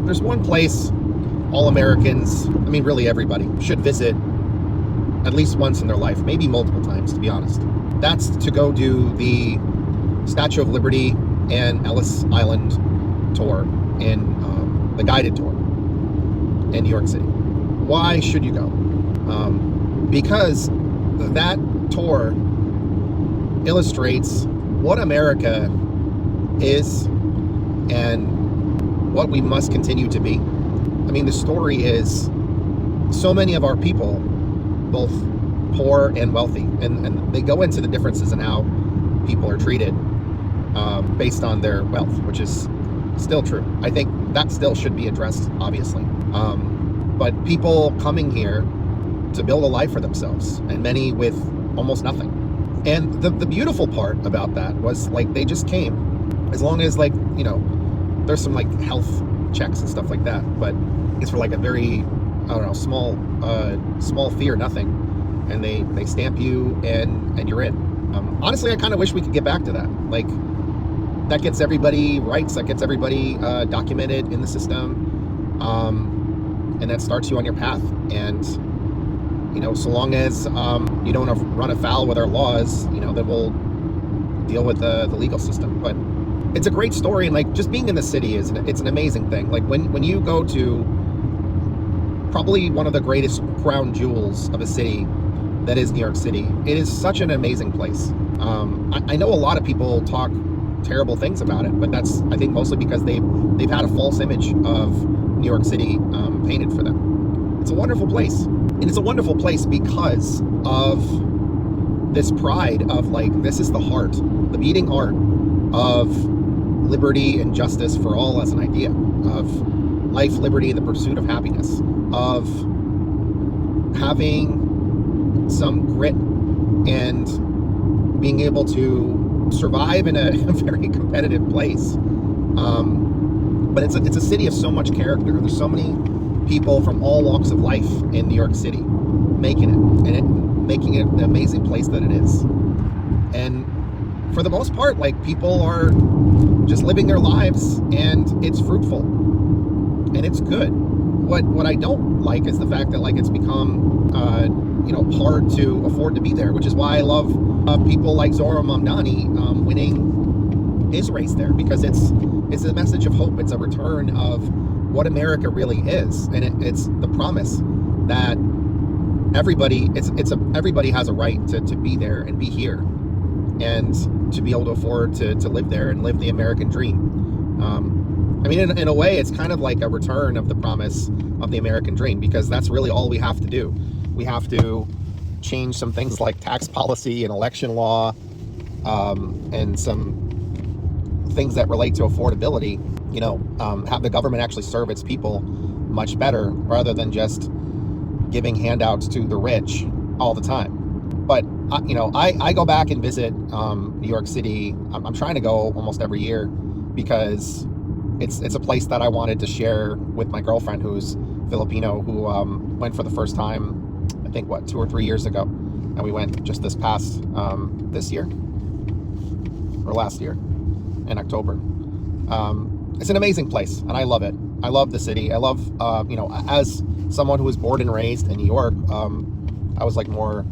there's one place all Americans, I mean really everybody, should visit at least once in their life, maybe multiple times, to be honest. That's to go do the Statue of Liberty and Ellis Island tour, in the guided tour in New York City. Why should you go? Because that tour illustrates what America is and what we must continue to be. I mean, the story is so many of our people, both poor and wealthy, and they go into the differences in how people are treated based on their wealth, which is still true. I think that still should be addressed, obviously. But people coming here to build a life for themselves, and many with almost nothing. And the beautiful part about that was, like, they just came. As long as, like, you know, there's some, like, health checks and stuff like that, but it's for, like, a very, I don't know, small fee or nothing. And they stamp you and you're in. Honestly, I kind of wish we could get back to that. Like, that gets everybody rights, that gets everybody documented in the system, and that starts you on your path. And, you know, so long as you don't run afoul with our laws, you know, then we'll deal with the legal system. But it's a great story, and, like, just being in the city it's an amazing thing. Like, when you go to probably one of the greatest crown jewels of a city that is New York City, it is such an amazing place. I know a lot of people talk terrible things about it, but that's, I think, mostly because they've had a false image of New York City painted for them. It's a wonderful place, and it's a wonderful place because of this pride of, like, this is the heart, the beating heart of liberty and justice for all as an idea, of life, liberty, and the pursuit of happiness, of having some grit and being able to survive in a very competitive place. But it's a city of so much character. There's so many people from all walks of life in New York City making it the amazing place that it is. And for the most part, like, people are just living their lives, and it's fruitful and it's good. What I don't like is the fact that, like, it's become hard to afford to be there, which is why I love people like Zohran Mamdani winning his race there, because it's a message of hope. It's a return of what America really is, and it's the promise that everybody has a right to be there and be here, and to be able to afford to live there and live the American dream. I mean, in a way, it's kind of like a return of the promise of the American dream, because that's really all we have to do. We have to change some things like tax policy and election law, and some things that relate to affordability. You know, have the government actually serve its people much better, rather than just giving handouts to the rich all the time. But I go back and visit New York City. I'm trying to go almost every year, because it's a place that I wanted to share with my girlfriend, who's Filipino, who went for the first time, I think, 2 or 3 years ago. And we went just this past, this year, or last year, in October. It's an amazing place, and I love it. I love the city. I love, as someone who was born and raised in New York, I was more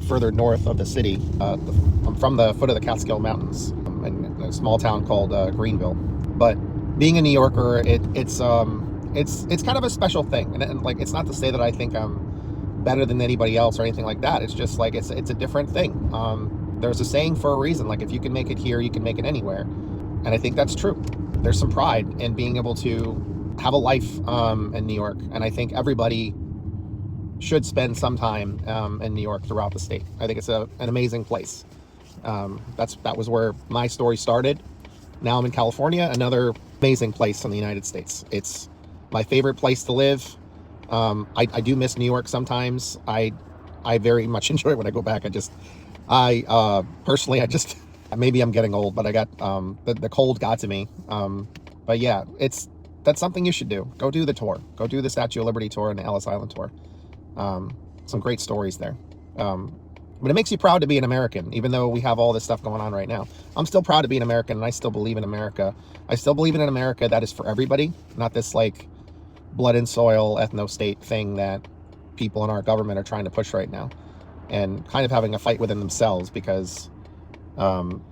further north of the city. I'm from the foot of the Catskill Mountains, in a small town called Greenville. But being a New Yorker, it's kind of a special thing, and like, it's not to say that I think I'm better than anybody else or anything like that. It's just like, it's a different thing. There's a saying for a reason, like, if you can make it here, you can make it anywhere, and I think that's true. There's some pride in being able to have a life in New York, and I think everybody should spend some time in New York throughout the state. I think it's an amazing place. That was where my story started. Now I'm in California, another amazing place in the United States. It's my favorite place to live. I do miss New York sometimes. I very much enjoy it when I go back. Personally, maybe I'm getting old, but I got the cold got to me. But yeah, that's something you should do. Go do the tour. Go do the Statue of Liberty tour and the Ellis Island tour. Some great stories there. But it makes you proud to be an American, even though we have all this stuff going on right now. I'm still proud to be an American, and I still believe in America. I still believe in an America that is for everybody, not this like blood and soil ethno-state thing that people in our government are trying to push right now, and kind of having a fight within themselves, because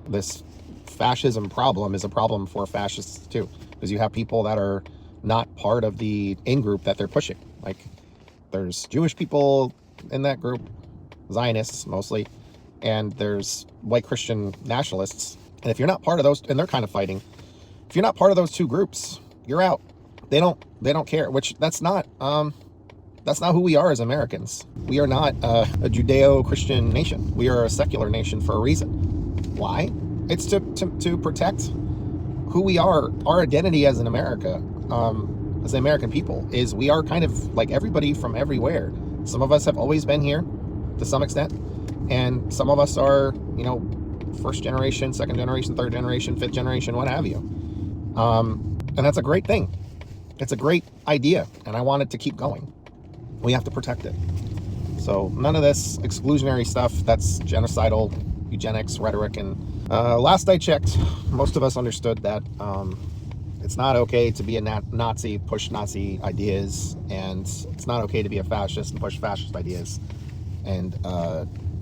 this fascism problem is a problem for fascists too, because you have people that are not part of the in-group that they're pushing. Like, there's Jewish people in that group, Zionists mostly, and there's white Christian nationalists. And if you're not part of those, and they're kind of fighting, if you're not part of those two groups, you're out. They don't care, which that's not who we are as Americans. We are not a Judeo-Christian nation. We are a secular nation for a reason. Why? It's to protect who we are. Our identity as an America, as the American people, is we are kind of like everybody from everywhere. Some of us have always been here to some extent, and some of us are, you know, first generation, second generation, third generation, fifth generation, what have you. And that's a great thing. It's a great idea, and I want it to keep going. We have to protect it. So none of this exclusionary stuff, that's genocidal, eugenics rhetoric. And last I checked, most of us understood that it's not okay to be a Nazi, push Nazi ideas, and it's not okay to be a fascist and push fascist ideas. And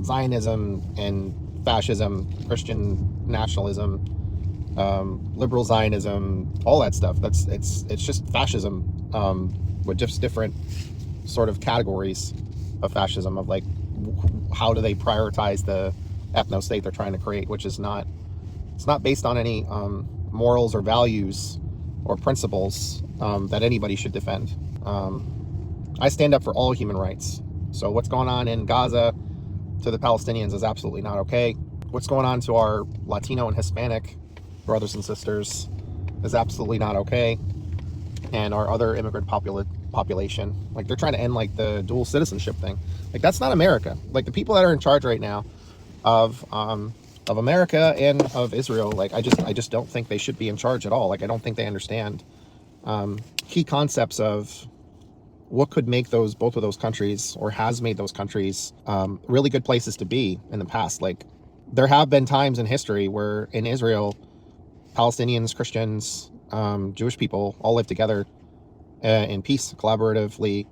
Zionism and fascism, Christian nationalism, liberal Zionism, all that stuff, it's just fascism, with just different sort of categories of fascism, of like how do they prioritize the ethno-state they're trying to create, which is not, it's not based on any morals or values or principles that anybody should defend. I stand up for all human rights. So what's going on in Gaza to the Palestinians is absolutely not okay. What's going on to our Latino and Hispanic brothers and sisters is absolutely not okay. And our other immigrant population, like they're trying to end like the dual citizenship thing. Like, that's not America. Like, the people that are in charge right now of America and of Israel, like I just don't think they should be in charge at all. Like, I don't think they understand key concepts of what could make both of those countries, or has made those countries, really good places to be in the past. Like, there have been times in history where in Israel, Palestinians, Christians, Jewish people all live together in peace, collaboratively.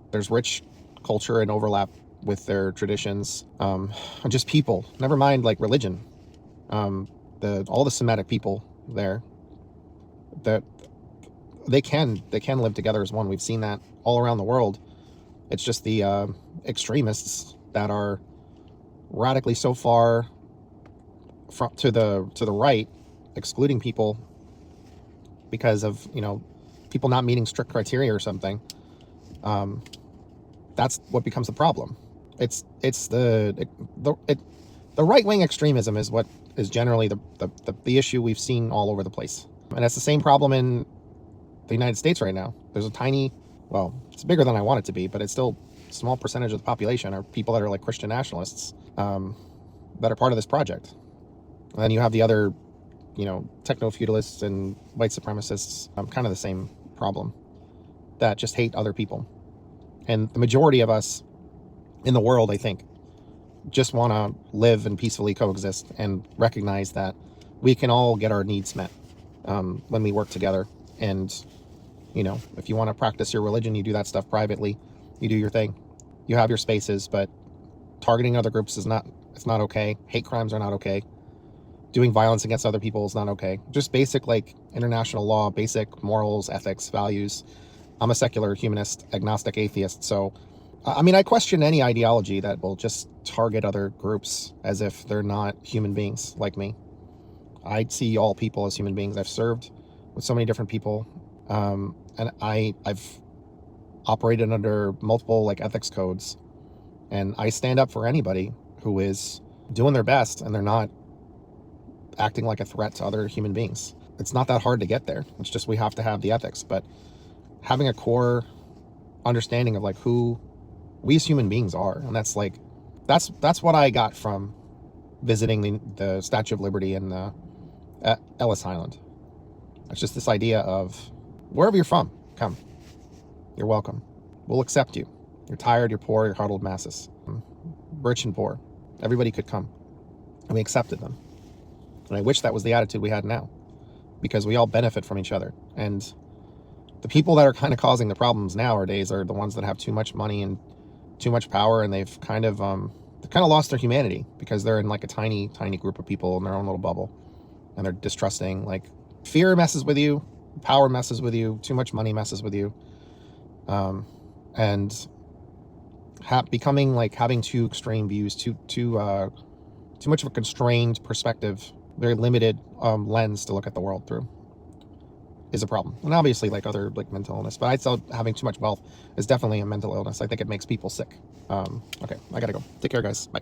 There's rich culture and overlap with their traditions, just people, never mind like religion. All the Semitic people there, that they can live together as one. We've seen that all around the world. It's just the extremists that are radically so far to the right, excluding people because of, you know, people not meeting strict criteria or something. That's what becomes the problem. It's the right-wing extremism is what is generally the issue we've seen all over the place. And it's the same problem in the United States right now. There's a tiny, well, it's bigger than I want it to be, but it's still a small percentage of the population are people that are like Christian nationalists, that are part of this project. And then you have the other, you know, techno-feudalists and white supremacists, kind of the same problem, that just hate other people. And the majority of us in the world, I think, just want to live and peacefully coexist and recognize that we can all get our needs met when we work together. And, you know, if you want to practice your religion, you do that stuff privately, you do your thing, you have your spaces, but targeting other groups is not, it's not okay. Hate crimes are not okay. Doing violence against other people is not okay. Just basic, like, international law, basic morals, ethics, values. I'm a secular humanist, agnostic atheist, so I mean, I question any ideology that will just target other groups as if they're not human beings like me. I see all people as human beings. I've served with so many different people, and I've operated under multiple like ethics codes, and I stand up for anybody who is doing their best and they're not acting like a threat to other human beings. It's not that hard to get there. It's just we have to have the ethics, but having a core understanding of like who we as human beings are. And that's like, that's what I got from visiting the Statue of Liberty in Ellis Island. It's just this idea of wherever you're from, come, you're welcome. We'll accept you. You're tired, you're poor, you're huddled masses. rich and poor. Everybody could come, and we accepted them. And I wish that was the attitude we had now, because we all benefit from each other. And the people that are kind of causing the problems nowadays are the ones that have too much money and too much power, and they've kind of lost their humanity, because they're in like a tiny group of people in their own little bubble, and they're distrusting. Like, fear messes with you, power messes with you, too much money messes with you, and becoming like having too extreme views, too much of a constrained perspective, very limited lens to look at the world through, is a problem. And obviously, like other like mental illness, but I'd say having too much wealth is definitely a mental illness. I think it makes people sick. Okay, I gotta go. Take care, guys. Bye.